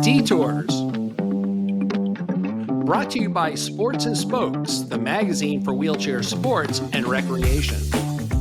Detours. Brought to you by Sports and Spokes, the magazine for wheelchair sports and recreation.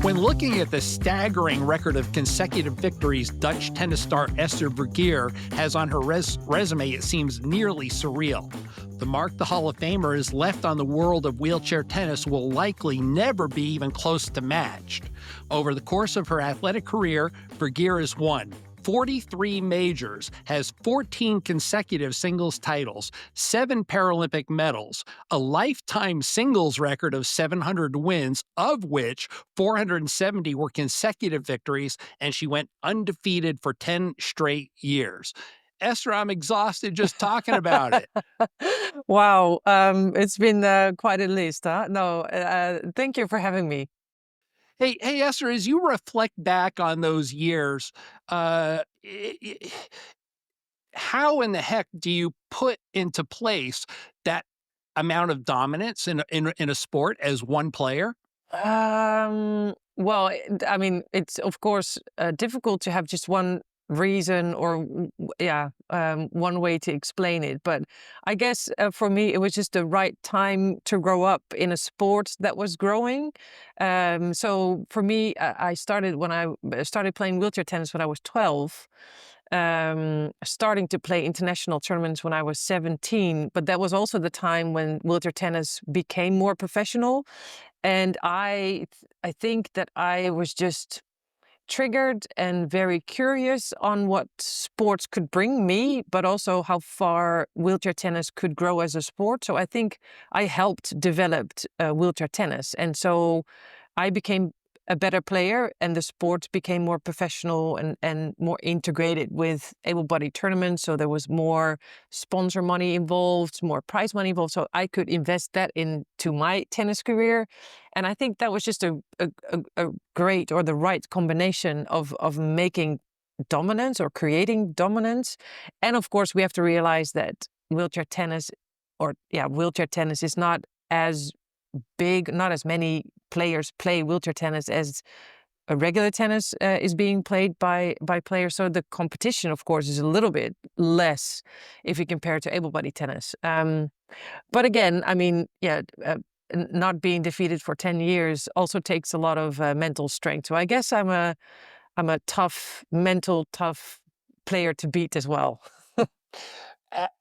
When looking at the staggering record of consecutive victories Dutch tennis star Esther Vergeer has on her resume, it seems nearly surreal. The mark the Hall of Famer has left on the world of wheelchair tennis will likely never be even close to matched. Over the course of her athletic career, Vergeer has won 43 majors, has 14 consecutive singles titles, 7 Paralympic medals, a lifetime singles record of 700 wins, of which 470 were consecutive victories, and she went undefeated for 10 straight years. Esther, I'm exhausted just talking about it. Wow, it's been quite a list, huh? No, thank you for having me. Hey, Esther, as you reflect back on those years, uh, i- i- how in the heck do you put into place that amount of dominance in a sport as one player? Well, I mean, it's of course difficult to have just one reason or one way to explain it. But I guess for me, it was just the right time to grow up in a sport that was growing. So for me, I started when I started playing wheelchair tennis when I was 12. Starting to play international tournaments when I was 17, but that was also the time when wheelchair tennis became more professional. And I think that I was just triggered and very curious on what sports could bring me, but also how far wheelchair tennis could grow as a sport. So I think I helped develop wheelchair tennis. And so I became a better player and the sport became more professional and more integrated with able-bodied tournaments. So there was more sponsor money involved, more prize money involved. So I could invest that into my tennis career. And I think that was just a great or the right combination of making dominance or creating dominance. And of course, we have to realize that wheelchair tennis is not as big, not as many players play wheelchair tennis as a regular tennis is being played by players. So the competition, of course, is a little bit less if you compare it to able-bodied tennis. But again, I mean, not being defeated for 10 years also takes a lot of mental strength. So I guess I'm a tough, tough player to beat as well.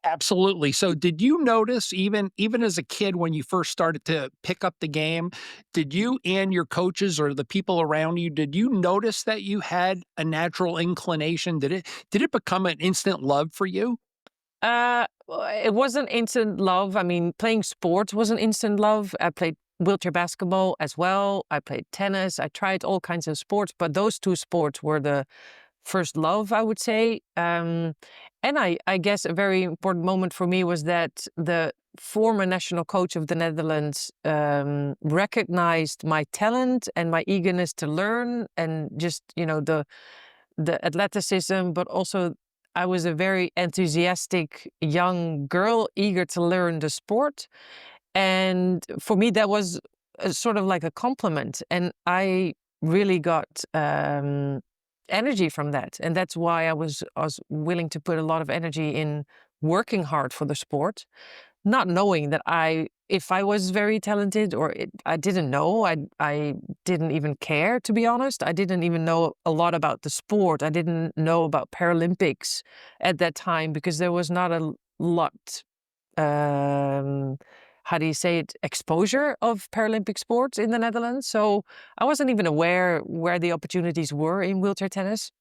Absolutely. So did you notice even as a kid when you first started to pick up the game, did you and your coaches or the people around you, did you notice that you had a natural inclination? Did it become an instant love for you? Well, it wasn't instant love. I mean, playing sports was an instant love. I played wheelchair basketball as well. I played tennis. I tried all kinds of sports, but those two sports were the first love, I would say. And I guess a very important moment for me was that the former national coach of the Netherlands recognized my talent and my eagerness to learn, and just the athleticism, but also I was a very enthusiastic young girl, eager to learn the sport. And for me, that was sort of like a compliment. And I really got energy from that. And that's why I was willing to put a lot of energy in working hard for the sport, not knowing that if I was very talented I didn't know. I didn't even care, to be honest. I didn't even know a lot about the sport. I didn't know about Paralympics at that time because there was not a lot, um, how do you say it, exposure of Paralympic sports in the Netherlands. So I wasn't even aware where the opportunities were in wheelchair tennis.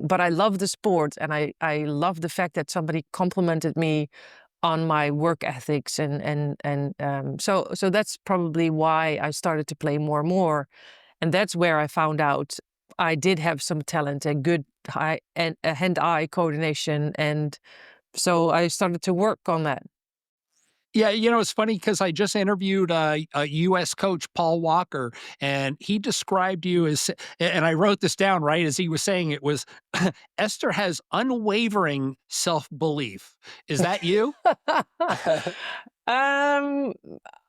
But I love the sport, and I love the fact that somebody complimented me on my work ethics, so that's probably why I started to play more and more, and that's where I found out I did have some talent and good eye and hand-eye coordination, and so I started to work on that. Yeah, it's funny because I just interviewed a U.S. coach, Paul Walker, and he described you as, and I wrote this down, right, as he was saying it was, Esther has unwavering self-belief. Is that you? Um,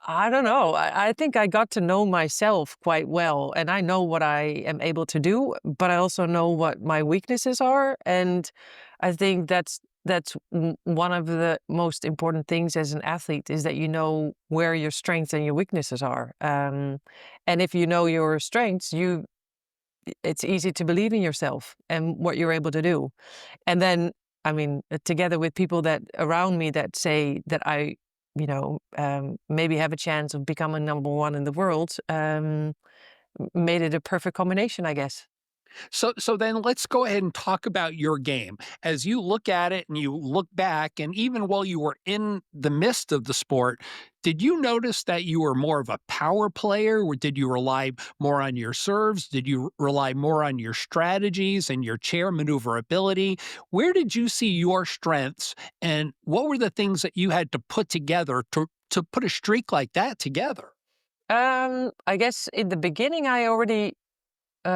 I don't know. I think I got to know myself quite well, and I know what I am able to do, but I also know what my weaknesses are. And I think that's one of the most important things as an athlete, is that you know where your strengths and your weaknesses are. And if you know your strengths, it's easy to believe in yourself and what you're able to do. And then, I mean, together with people that around me that say that I, maybe have a chance of becoming number one in the world, made it a perfect combination, I guess. So then let's go ahead and talk about your game. As you look at it and you look back, and even while you were in the midst of the sport, did you notice that you were more of a power player? Or did you rely more on your serves? Did you rely more on your strategies and your chair maneuverability? Where did you see your strengths, and what were the things that you had to put together to put a streak like that together? I guess in the beginning, I already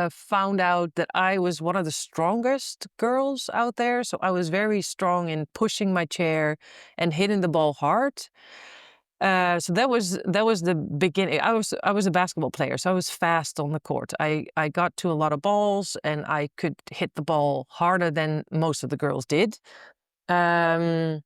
found out that I was one of the strongest girls out there. So I was very strong in pushing my chair and hitting the ball hard. So that was the beginning. I was a basketball player, so I was fast on the court. I got to a lot of balls, and I could hit the ball harder than most of the girls did. Um,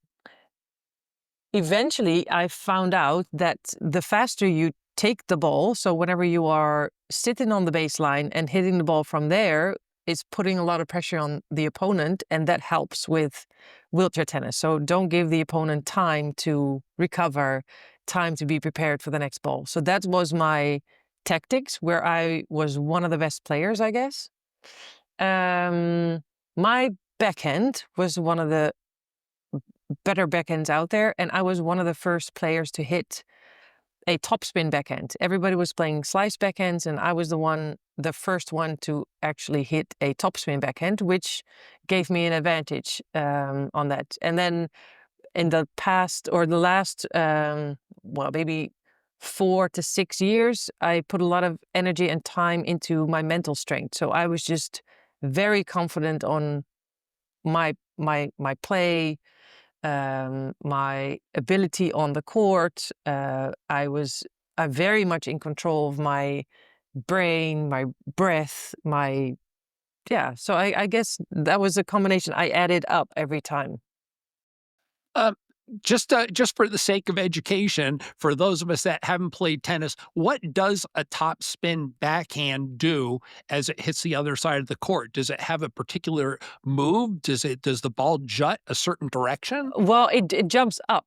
Eventually, I found out that the faster you take the ball, so whenever you are sitting on the baseline and hitting the ball from there, is putting a lot of pressure on the opponent, and that helps with wheelchair tennis. So don't give the opponent time to recover, time to be prepared for the next ball. So that was my tactics, where I was one of the best players, I guess. My backhand was one of the better backhands out there, and I was one of the first players to hit a topspin backhand. Everybody was playing slice backhands, and I was the first one to actually hit a topspin backhand, which gave me an advantage on that. And then in the past, or the last, well, maybe 4 to 6 years, I put a lot of energy and time into my mental strength. So I was just very confident on my play, my ability on the court. I was very much in control of my brain, my breath, my yeah. So I guess that was a combination I added up every time. Um, just for the sake of education, for those of us that haven't played tennis, what does a top spin backhand do as it hits the other side of the court? Does it have a particular move? Does the ball jut a certain direction? Well, it jumps up.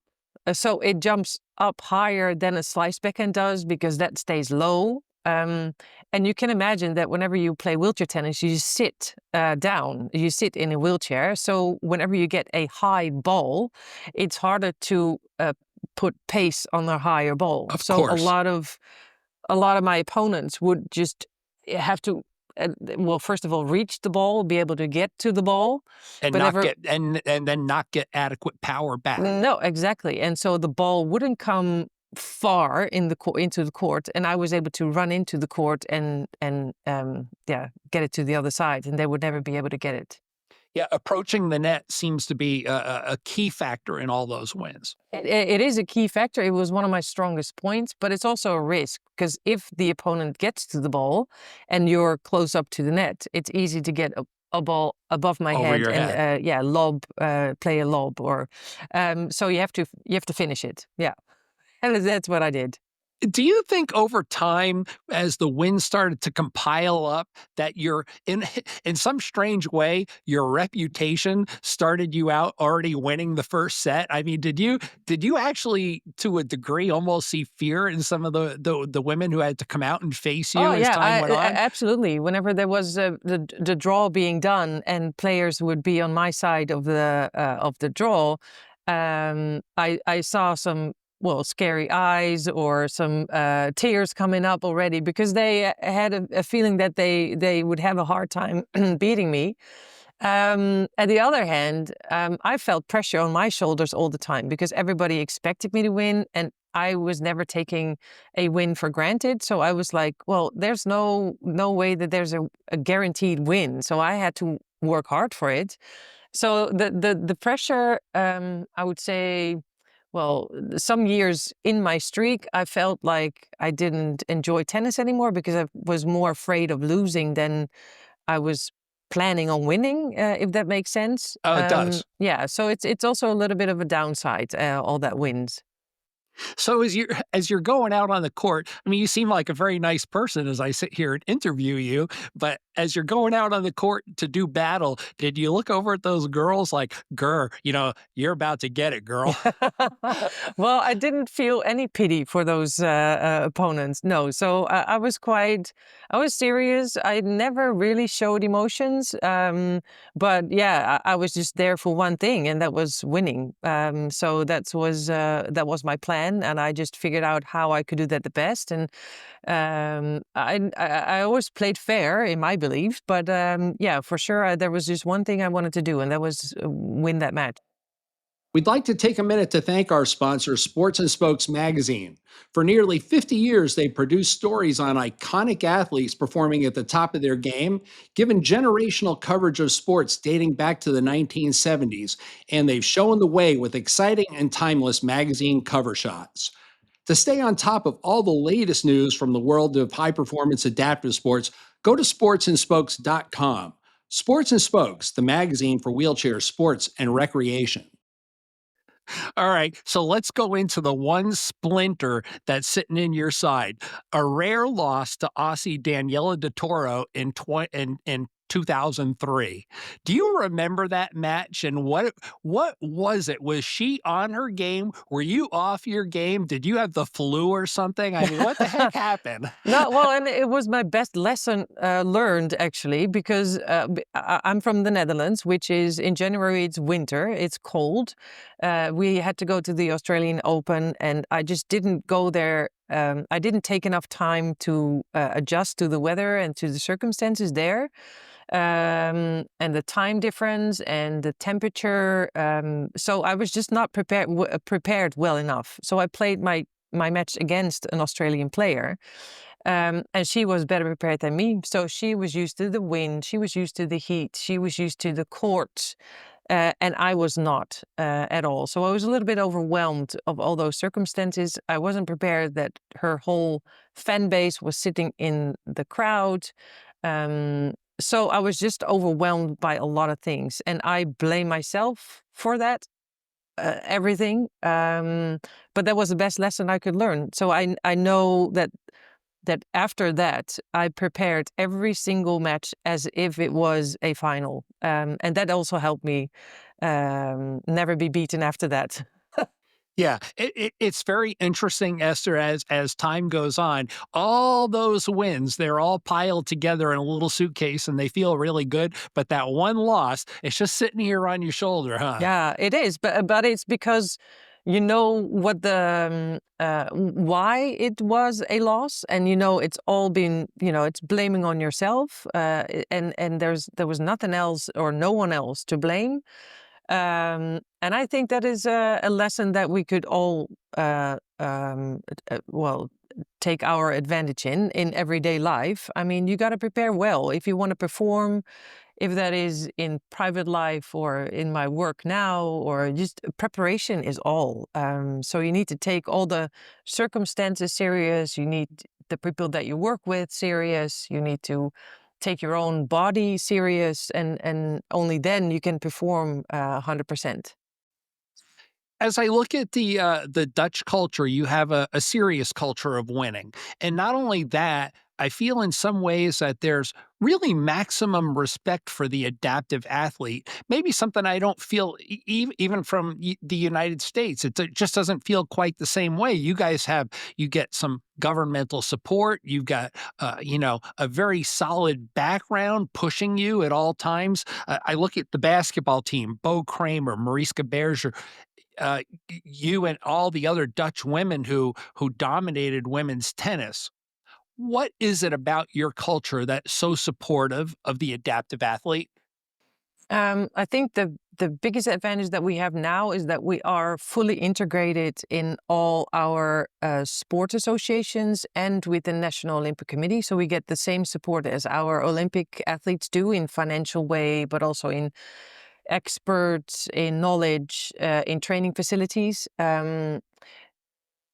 So it jumps up higher than a slice backhand does, because that stays low. And you can imagine that whenever you play wheelchair tennis, you sit down, you sit in a wheelchair. So whenever you get a high ball, it's harder to put pace on a higher ball. Of So a course. lot of my opponents would just have to, well, first of all, reach the ball, be able to get to the ball, And but not never. get and then not get adequate power back. No, exactly. And so the ball wouldn't come far into the court, and I was able to run into the court and yeah, get it to the other side, and they would never be able to get it. Yeah, approaching the net seems to be a key factor in all those wins. It is a key factor. It was one of my strongest points, but it's also a risk, because if the opponent gets to the ball and you're close up to the net, it's easy to get a ball above my Over head your and head. yeah, play a lob, or so you have to finish it. Yeah, and that's what I did. Do you think over time, as the wins started to compile up, that you're in in some strange way, your reputation started you out already winning the first set? I mean, did you actually, to a degree, almost see fear in some of the women who had to come out and face Oh you as yeah, time went on? absolutely. Whenever there was the draw being done and players would be on my side of the draw, I saw some, well, scary eyes, or some tears coming up already, because they had a feeling that they would have a hard time beating me. At the other hand, I felt pressure on my shoulders all the time, because everybody expected me to win, and I was never taking a win for granted. So I was like, well, there's no way that there's a guaranteed win. So I had to work hard for it. So the pressure, I would say, well, some years in my streak, I felt like I didn't enjoy tennis anymore, because I was more afraid of losing than I was planning on winning, if that makes sense. Oh, it does. Yeah, so it's also a little bit of a downside, all that wins. So as you're going out on the court, I mean, you seem like a very nice person as I sit here and interview you, but as you're going out on the court to do battle, did you look over at those girls like, "Grr, you're about to get it, girl." Well, I didn't feel any pity for those opponents. No, so I was serious. I never really showed emotions, but yeah, I was just there for one thing, and that was winning. So that was my plan, and I just figured out how I could do that the best. And I always played fair in my belief, but yeah, for sure, there was just one thing I wanted to do, and that was win that match. We'd like to take a minute to thank our sponsor, Sports and Spokes Magazine. For nearly 50 years, they've produced stories on iconic athletes performing at the top of their game, given generational coverage of sports dating back to the 1970s, and they've shown the way with exciting and timeless magazine cover shots. To stay on top of all the latest news from the world of high performance adaptive sports, go to sportsandspokes.com. Sports and Spokes, the magazine for wheelchair sports and recreation. All right, so let's go into the one splinter that's sitting in your side. A rare loss to Aussie Daniela de Toro in 2003. Do you remember that match and what was it? Was she on her game? Were you off your game? Did you have the flu or something? I mean, what the heck happened? No, well, and it was my best lesson learned actually, because I'm from the Netherlands, which is in January, it's winter, it's cold. We had to go to the Australian Open, and I just didn't go there. I didn't take enough time to adjust to the weather and to the circumstances there. And the time difference and the temperature. So I was just not prepared well enough. So I played my match against an Australian player. And she was better prepared than me. So she was used to the wind, she was used to the heat, she was used to the court, and I was not at all. So I was a little bit overwhelmed of all those circumstances. I wasn't prepared that her whole fan base was sitting in the crowd. So I was just overwhelmed by a lot of things, and I blame myself for that. Everything, but that was the best lesson I could learn. So I know that after that, I prepared every single match as if it was a final. And that also helped me never be beaten after that. Yeah, it's very interesting, Esther, as time goes on. All those wins, they're all piled together in a little suitcase and they feel really good. But that one loss, it's just sitting here on your shoulder, huh? Yeah, it is. But it's because you know what why it was a loss, and you know it's all been, it's blaming on yourself, and there was nothing else or no one else to blame. And I think that is a lesson that we could all, well, take our advantage in everyday life. I mean, you got to prepare well if you want to perform, if that is in private life or in my work now, or just preparation is all. So you need to take all the circumstances serious. You need the people that you work with serious. You need to take your own body serious, and only then you can perform 100%. As I look at the Dutch culture, you have a serious culture of winning, and not only that, I feel in some ways that there's really maximum respect for the adaptive athlete. Maybe something I don't feel even from the United States. It just doesn't feel quite the same way. You get some governmental support. You've got a very solid background pushing you at all times. I look at the basketball team: Bo Kramer, Mariska Berger, you and all the other Dutch women who dominated women's tennis. What is it about your culture that's so supportive of the adaptive athlete? I think the biggest advantage that we have now is that we are fully integrated in all our sport associations and with the National Olympic Committee. So we get the same support as our Olympic athletes do in financial way, but also in experts, in knowledge, in training facilities.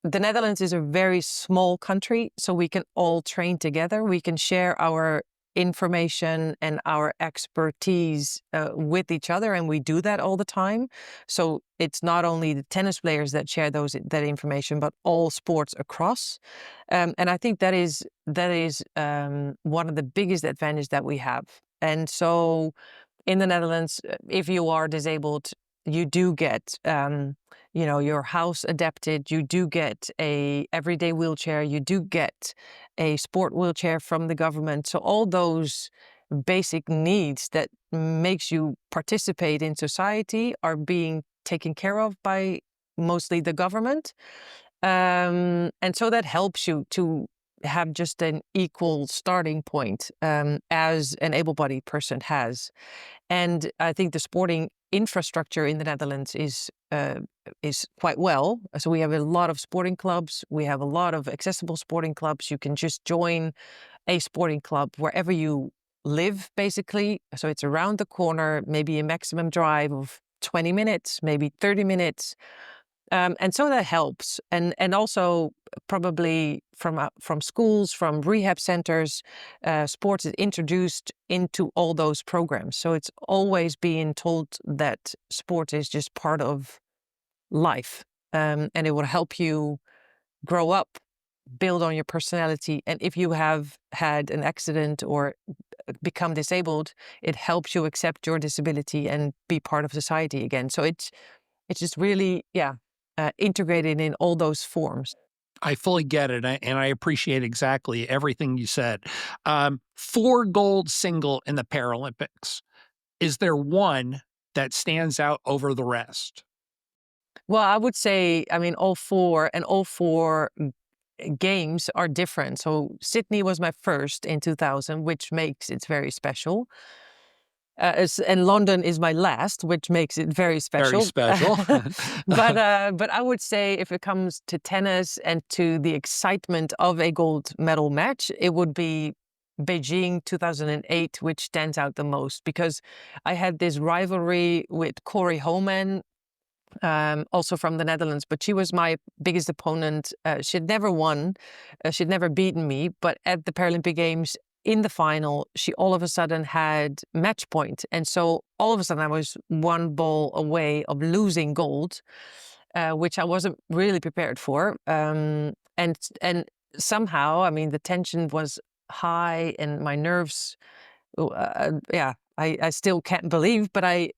The Netherlands is a very small country, so we can all train together. We can share our information and our expertise with each other, and we do that all the time. So it's not only the tennis players that share that information, but all sports across. And I think that is one of the biggest advantages that we have. And so in the Netherlands, if you are disabled, you do get your house adapted, you do get a everyday wheelchair, you do get a sport wheelchair from the government. So all those basic needs that makes you participate in society are being taken care of by mostly the government. And so that helps you to have just an equal starting point as an able-bodied person has. And I think the sporting infrastructure in the Netherlands is quite well. So we have a lot of sporting clubs. We have a lot of accessible sporting clubs. You can just join a sporting club wherever you live, basically. So it's around the corner, maybe a maximum drive of 20 minutes, maybe 30 minutes. And so that helps. And also probably from schools, from rehab centers, sports is introduced into all those programs. So it's always being told that sport is just part of life. And it will help you grow up, build on your personality. And if you have had an accident or become disabled, it helps you accept your disability and be part of society again. So it's just really, integrated in all those forms. I fully get it, and I appreciate exactly everything you said. 4 gold single in the Paralympics. Is there one that stands out over the rest? Well, I would say, I mean, all four games are different. So Sydney was my first in 2000, which makes it very special. And London is my last, which makes it very special. Very special. But I would say if it comes to tennis and to the excitement of a gold medal match, it would be Beijing 2008, which stands out the most because I had this rivalry with Corey Holman, also from the Netherlands, but she was my biggest opponent. She'd never won, she'd never beaten me, but at the Paralympic Games in the final, she all of a sudden had match point. And so all of a sudden I was one ball away of losing gold, which I wasn't really prepared for. And somehow, I mean, the tension was high and my nerves, I still can't believe, but I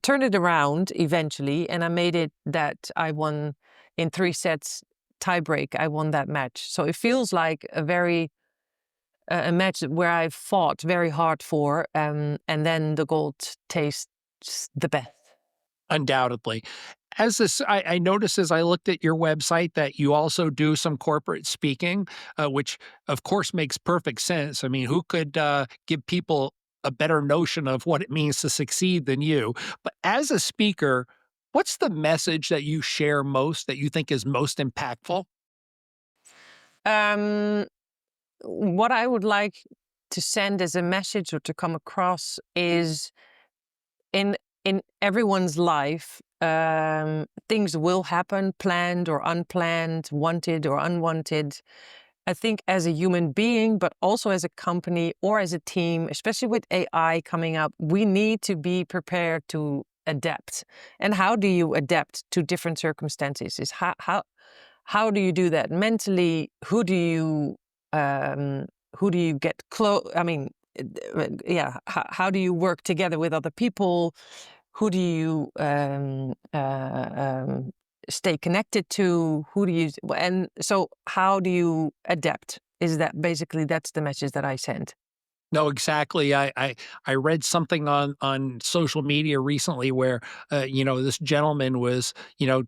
turned it around eventually, and I made it that I won in 3 sets tiebreak. I won that match. So it feels like a match where I fought very hard for, and then the gold tastes the best. Undoubtedly. As this, I noticed as I looked at your website that you also do some corporate speaking, which of course makes perfect sense. I mean, who could give people a better notion of what it means to succeed than you? But as a speaker, what's the message that you share most that you think is most impactful? Um, what I would like to send as a message or to come across is in everyone's life, things will happen, planned or unplanned, wanted or unwanted. I think as a human being, but also as a company or as a team, especially with AI coming up, we need to be prepared to adapt. And how do you adapt to different circumstances? Is how do you do that mentally? Who do you get close? I mean, how do you work together with other people? Who do you stay connected to? Who do you, and so how do you adapt? Is that basically, that's the message that I send. No, exactly. I read something on social media recently where this gentleman was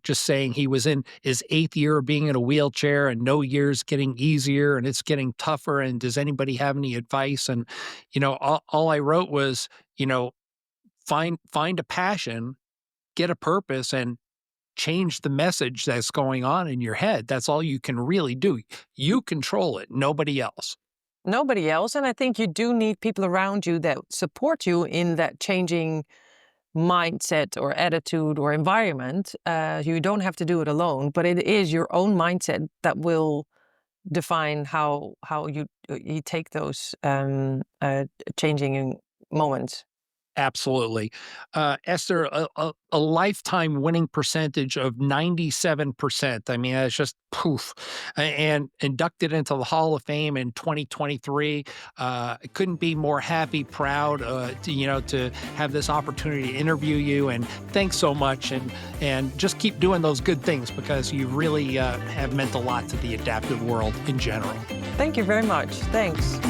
just saying he was in his 8th year of being in a wheelchair and no year's getting easier and it's getting tougher. And does anybody have any advice? And all I wrote was find a passion, get a purpose, and change the message that's going on in your head. That's all you can really do. You control it, nobody else. Nobody else. And I think you do need people around you that support you in that changing mindset or attitude or environment. You don't have to do it alone, but it is your own mindset that will define how you take those changing moments. Absolutely. Esther, a lifetime winning percentage of 97%. I mean, that's just poof. And inducted into the Hall of Fame in 2023. I couldn't be more happy, proud, to have this opportunity to interview you. And thanks so much. And just keep doing those good things, because you really have meant a lot to the adaptive world in general. Thank you very much. Thanks.